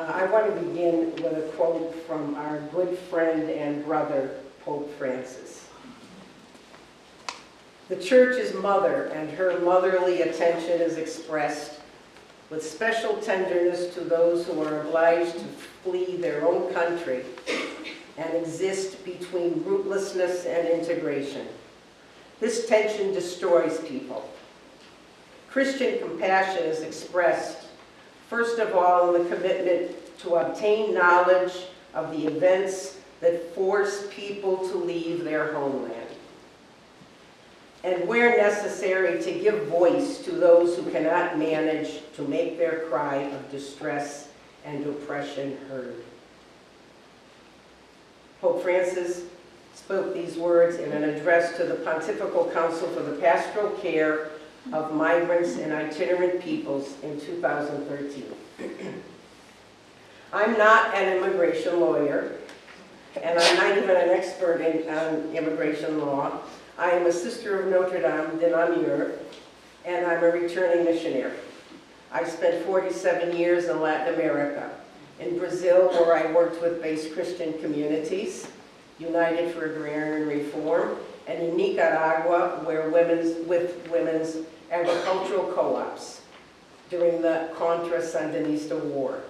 I want to begin with a quote from our good friend and brother, Pope Francis. The Church's mother, and her motherly attention is expressed with special tenderness to those who are obliged to flee their own country and exist between rootlessness and integration. This tension destroys people. Christian compassion is expressed, first of all, in the commitment to obtain knowledge of the events that force people to leave their homeland, and where necessary, to give voice to those who cannot manage to make their cry of distress and oppression heard. Pope Francis spoke these words in an address to the Pontifical Council for the Pastoral Care of Migrants and Itinerant Peoples in 2013. I'm not an immigration lawyer, and I'm not even an expert on immigration law. I am a sister of Notre Dame de Namur, and I'm a returning missionary. I spent 47 years in Latin America. In Brazil, where I worked with base Christian communities, United for Agrarian Reform, and in Nicaragua, where women's agricultural co-ops during the Contra-Sandinista War.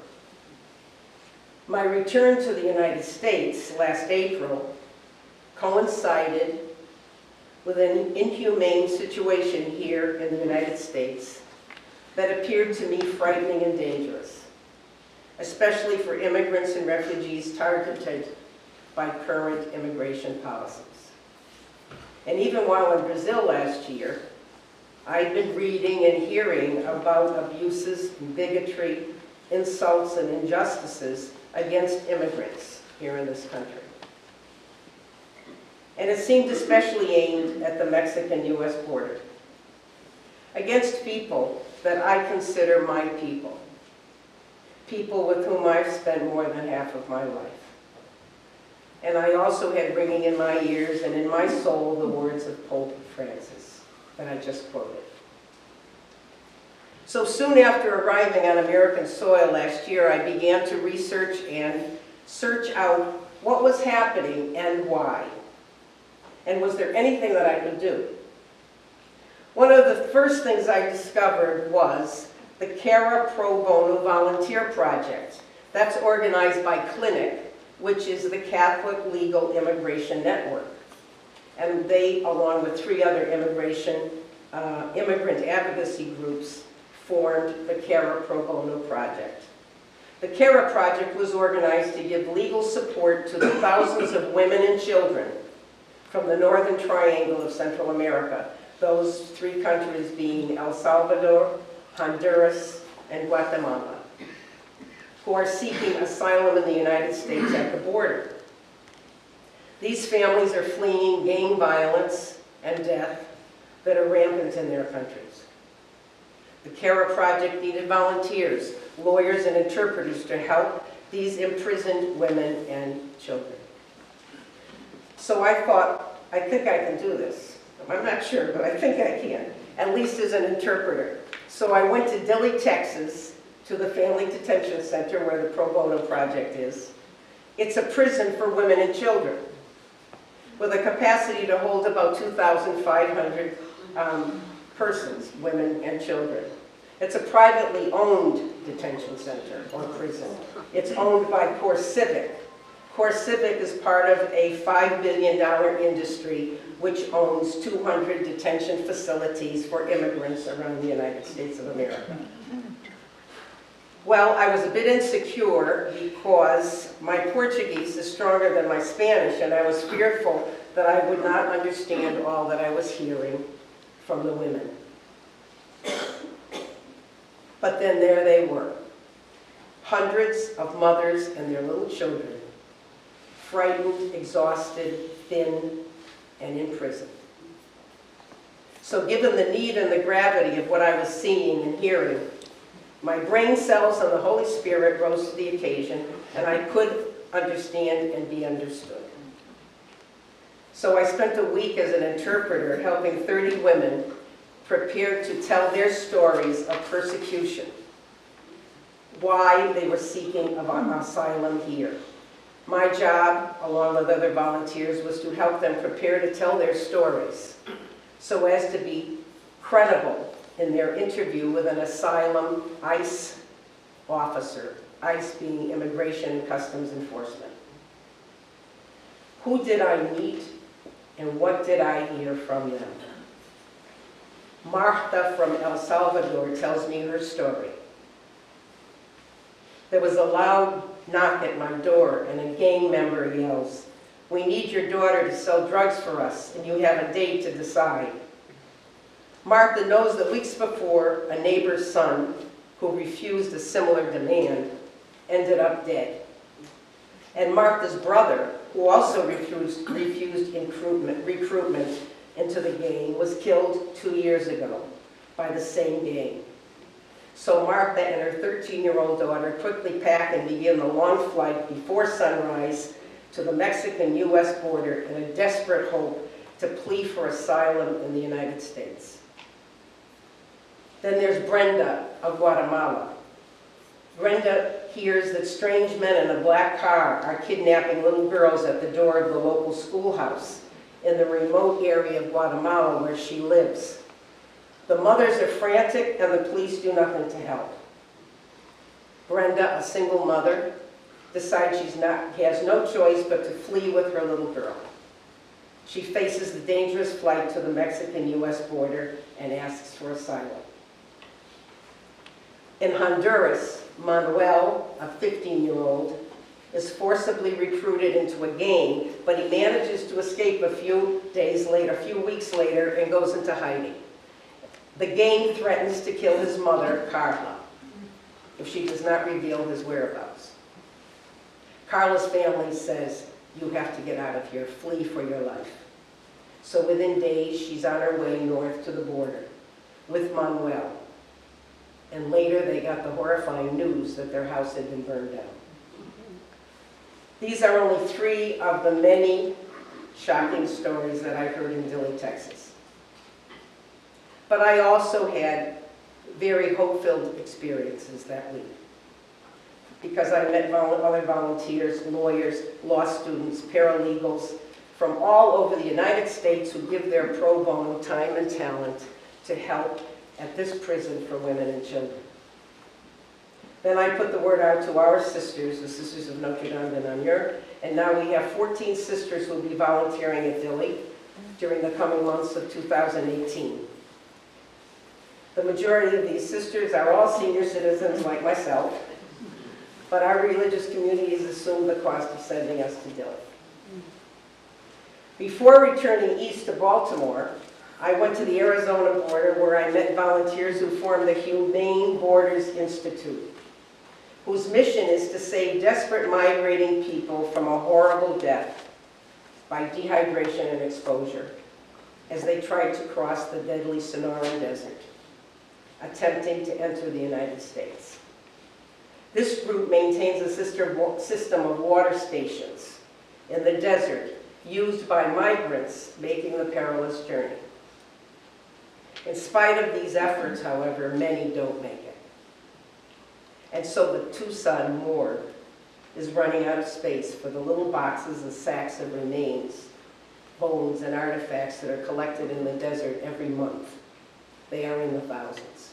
My return to the United States last April coincided with an inhumane situation here in the United States that appeared to me frightening and dangerous, especially for immigrants and refugees targeted by current immigration policies. And even while in Brazil last year, I'd been reading and hearing about abuses, bigotry, insults, and injustices against immigrants here in this country. And it seemed especially aimed at the Mexican-US border, against people that I consider my people, people with whom I've spent more than half of my life. And I also had ringing in my ears and in my soul the words of Pope Francis that I just quoted. So soon after arriving on American soil last year, I began to research and search out what was happening and why. And was there anything that I could do? One of the first things I discovered was the Cara Pro Bono Volunteer Project. That's organized by Clinic, which is the Catholic Legal Immigration Network. And they, along with 3 other immigrant advocacy groups, formed the Cara Pro Bono Project. The Cara Project was organized to give legal support to the thousands of women and children from the Northern Triangle of Central America, those 3 countries being El Salvador, Honduras, and Guatemala, who are seeking asylum in the United States at the border. These families are fleeing gang violence and death that are rampant in their countries. The Cara Project needed volunteers, lawyers, and interpreters to help these imprisoned women and children. So I thought, I think I can do this. I'm not sure, but I think I can, at least as an interpreter. So I went to Dilley, Texas, to the Family Detention Center where the Pro Bono Project is. It's a prison for women and children with a capacity to hold about 2,500 persons, women and children. It's a privately owned detention center or prison. It's owned by CoreCivic. CoreCivic is part of a $5 billion industry which owns 200 detention facilities for immigrants around the United States of America. Well, I was a bit insecure because my Portuguese is stronger than my Spanish, and I was fearful that I would not understand all that I was hearing from the women. But then there they were, hundreds of mothers and their little children, frightened, exhausted, thin, and in prison. So given the need and the gravity of what I was seeing and hearing, my brain cells and the Holy Spirit rose to the occasion, and I could understand and be understood. So I spent a week as an interpreter helping 30 women prepared to tell their stories of persecution, why they were seeking asylum here. My job, along with other volunteers, was to help them prepare to tell their stories so as to be credible in their interview with an asylum ICE officer, ICE being Immigration and Customs Enforcement. Who did I meet and what did I hear from them? Marta from El Salvador tells me her story. There was a loud knock at my door and a gang member yells, "We need your daughter to sell drugs for us and you have a date to decide." Martha knows that weeks before, a neighbor's son, who refused a similar demand, ended up dead. And Martha's brother, who also refused recruitment into the gang, was killed 2 years ago by the same gang. So Martha and her 13-year-old daughter quickly pack and begin the long flight before sunrise to the Mexican-U.S. border in a desperate hope to plead for asylum in the United States. Then there's Brenda of Guatemala. Brenda hears that strange men in a black car are kidnapping little girls at the door of the local schoolhouse in the remote area of Guatemala where she lives. The mothers are frantic and the police do nothing to help. Brenda, a single mother, decides she has no choice but to flee with her little girl. She faces the dangerous flight to the Mexican-U.S. border and asks for asylum. In Honduras, Manuel, a 15-year-old, is forcibly recruited into a gang, but he manages to escape a few weeks later, and goes into hiding. The gang threatens to kill his mother, Carla, if she does not reveal his whereabouts. Carla's family says, "You have to get out of here, flee for your life." So within days, she's on her way north to the border with Manuel. And later, they got the horrifying news that their house had been burned down. These are only 3 of the many shocking stories that I heard in Dilley, Texas. But I also had very hope-filled experiences that week, because I met other volunteers, lawyers, law students, paralegals from all over the United States who give their pro bono time and talent to help at this prison for women and children. Then I put the word out to our sisters, the Sisters of Notre Dame de Namur, and now we have 14 sisters who will be volunteering at Dilley during the coming months of 2018. The majority of these sisters are all senior citizens like myself, but our religious communities assume the cost of sending us to Dilley. Before returning east to Baltimore, I went to the Arizona border where I met volunteers who formed the Humane Borders Institute, whose mission is to save desperate migrating people from a horrible death by dehydration and exposure as they tried to cross the deadly Sonoran Desert, attempting to enter the United States. This group maintains a system of water stations in the desert used by migrants making the perilous journey. In spite of these efforts, however, many don't make it. And so the Tucson morgue is running out of space for the little boxes and sacks of remains, bones, and artifacts that are collected in the desert every month. They are in the thousands.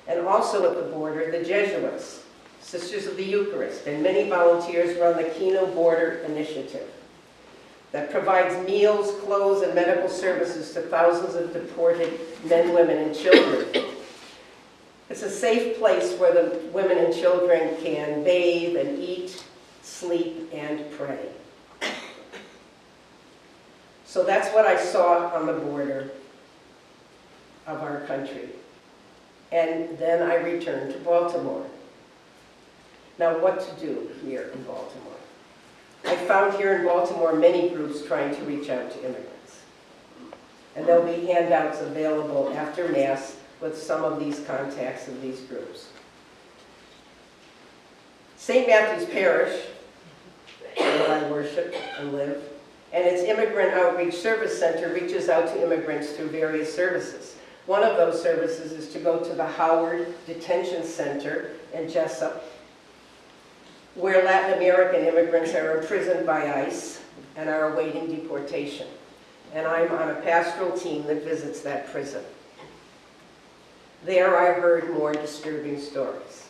And also at the border, the Jesuits, Sisters of the Eucharist, and many volunteers run the Kino Border Initiative that provides meals, clothes, and medical services to thousands of deported men, women, and children. It's a safe place where the women and children can bathe and eat, sleep, and pray. So that's what I saw on the border of our country. And then I returned to Baltimore. Now, what to do here in Baltimore? I found here in Baltimore many groups trying to reach out to immigrants. And there'll be handouts available after Mass with some of these contacts of these groups. St. Matthew's Parish, where I worship and live, and its Immigrant Outreach Service Center reaches out to immigrants through various services. One of those services is to go to the Howard Detention Center and Jessup, where Latin American immigrants are imprisoned by ICE and are awaiting deportation. And I'm on a pastoral team that visits that prison. There I heard more disturbing stories.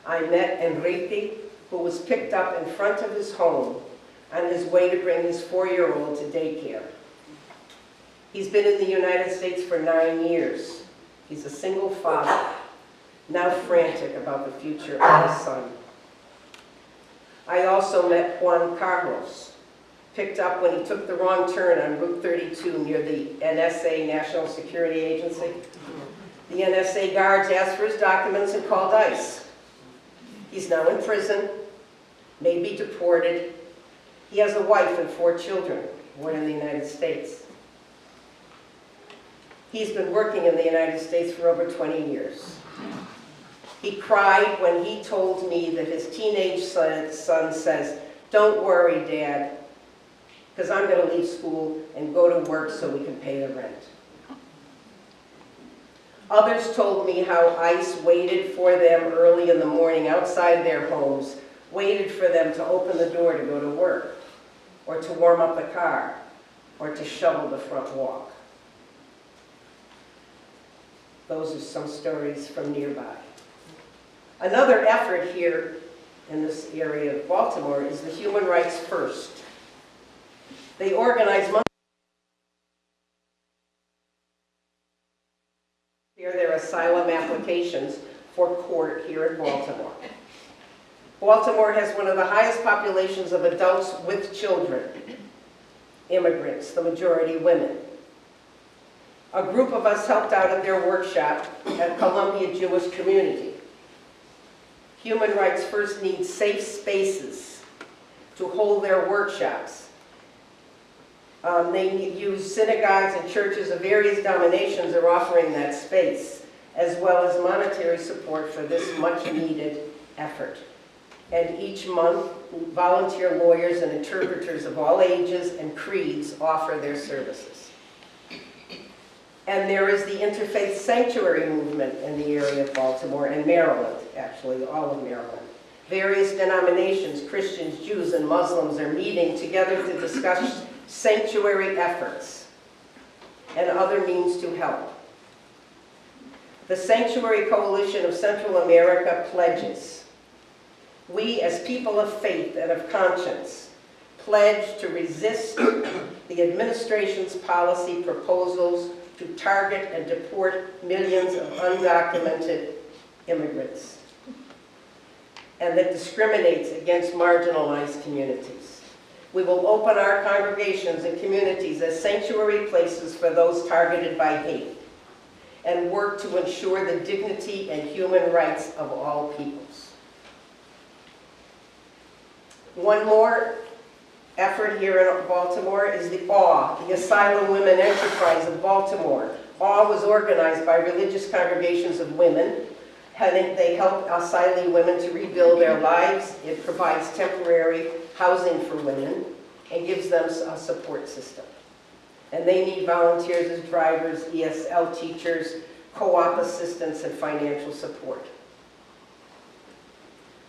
I met Enrique, who was picked up in front of his home on his way to bring his 4-year-old to daycare. He's been in the United States for 9 years. He's a single father, now frantic about the future of his son. I also met Juan Carlos, picked up when he took the wrong turn on Route 32 near the NSA, National Security Agency. The NSA guards asked for his documents and called ICE. He's now in prison, may be deported. He has a wife and 4 children, one in the United States. He's been working in the United States for over 20 years. He cried when he told me that his teenage son says, "Don't worry, Dad, because I'm going to leave school and go to work so we can pay the rent." Others told me how ICE waited for them early in the morning outside their homes, waited for them to open the door to go to work, or to warm up the car, or to shovel the front walk. Those are some stories from nearby. Another effort here in this area of Baltimore is the Human Rights First. They organize their asylum applications for court here in Baltimore. Baltimore has one of the highest populations of adults with children, immigrants, the majority women. A group of us helped out at their workshop at Columbia Jewish Community. Human Rights First needs safe spaces to hold their workshops. They use synagogues and churches of various denominations are offering that space, as well as monetary support for this much-needed effort. And each month, volunteer lawyers and interpreters of all ages and creeds offer their services. And there is the interfaith sanctuary movement in the area of Baltimore and Maryland, actually, all of Maryland. Various denominations, Christians, Jews, and Muslims are meeting together to discuss sanctuary efforts and other means to help. The Sanctuary Coalition of Central America pledges, we as people of faith and of conscience pledge to resist the administration's policy proposals to target and deport millions of undocumented immigrants and that discriminates against marginalized communities. We will open our congregations and communities as sanctuary places for those targeted by hate and work to ensure the dignity and human rights of all peoples. One more effort here in Baltimore is the AWE, the Asylum Women Enterprise of Baltimore. AWE was organized by religious congregations of women. They help asylee women to rebuild their lives. It provides temporary housing for women and gives them a support system. And they need volunteers as drivers, ESL teachers, co-op assistants, and financial support.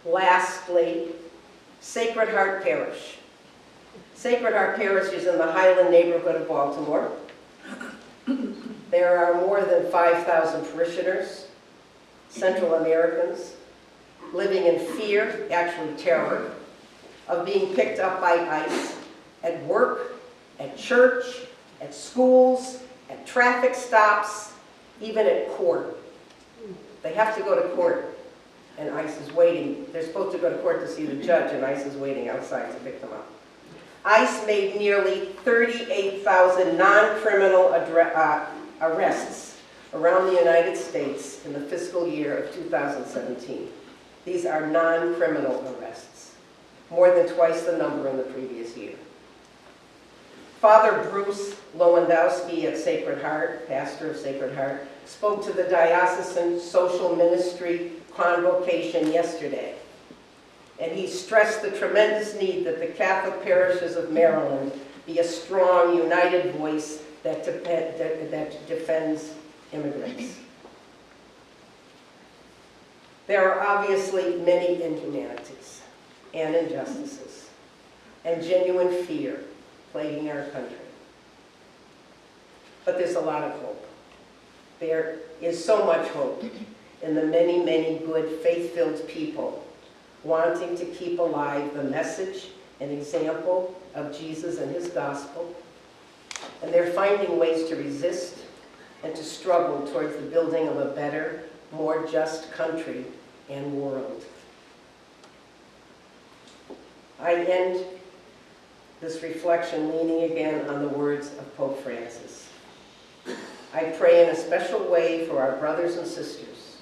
Lastly, Sacred Heart Parish. Sacred Heart Parish is in the Highland neighborhood of Baltimore. There are more than 5,000 parishioners, Central Americans, living in fear, actually terror, of being picked up by ICE at work, at church, at schools, at traffic stops, even at court. They have to go to court, and ICE is waiting. They're supposed to go to court to see the judge, and ICE is waiting outside to pick them up. ICE made nearly 38,000 non-criminal arrests around the United States in the fiscal year of 2017. These are non-criminal arrests, more than twice the number in the previous year. Father Bruce Lewandowski at Sacred Heart, pastor of Sacred Heart, spoke to the diocesan social ministry convocation yesterday. And he stressed the tremendous need that the Catholic parishes of Maryland be a strong, united voice that defends immigrants. There are obviously many inhumanities and injustices and genuine fear plaguing our country. But there's a lot of hope. There is so much hope in the many, many good, faith-filled people wanting to keep alive the message and example of Jesus and his gospel. And they're finding ways to resist and to struggle towards the building of a better, more just country and world. I end this reflection leaning again on the words of Pope Francis. I pray in a special way for our brothers and sisters,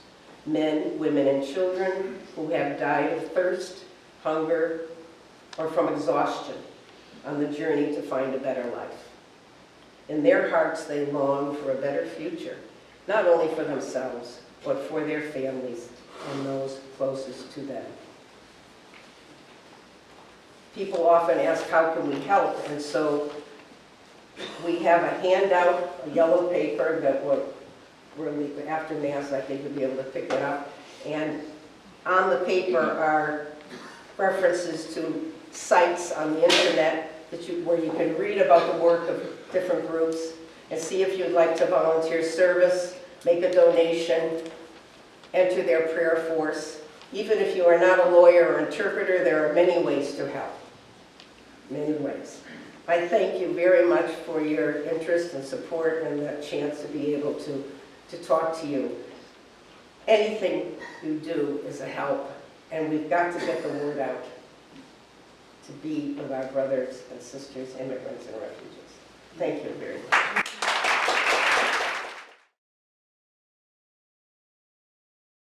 men, women, and children who have died of thirst, hunger, or from exhaustion on the journey to find a better life. In their hearts, they long for a better future, not only for themselves, but for their families and those closest to them. People often ask, how can we help? And so we have a handout, a yellow paper that after Mass, I think you'll be able to pick it up. And on the paper are references to sites on the internet where you can read about the work of different groups and see if you'd like to volunteer service, make a donation, enter their prayer force. Even if you are not a lawyer or interpreter, there are many ways to help. Many ways. I thank you very much for your interest and support and the chance to be able to talk to you. Anything you do is a help, and we've got to get the word out to be with our brothers and sisters, immigrants and refugees. Thank you very much.